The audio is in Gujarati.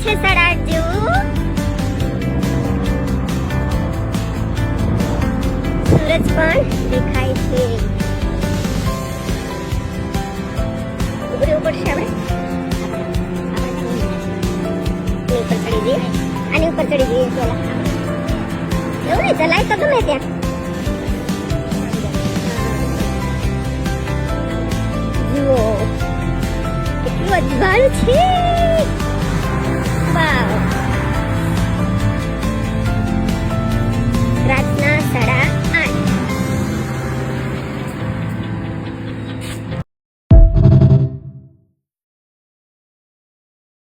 છે સડાટ જેવું. સૂરજ પણ દેખાય છે. ઉભરી ઉપર છે આપણે ઉપર ચડી જઈએ. આની ઉપર ચડી જઈએ પેલા. એવું નહીં ચલાય તો ગમે ત્યાં. જુઓ કેટલું અજવાળું છે. વાવ. રાતના 8:30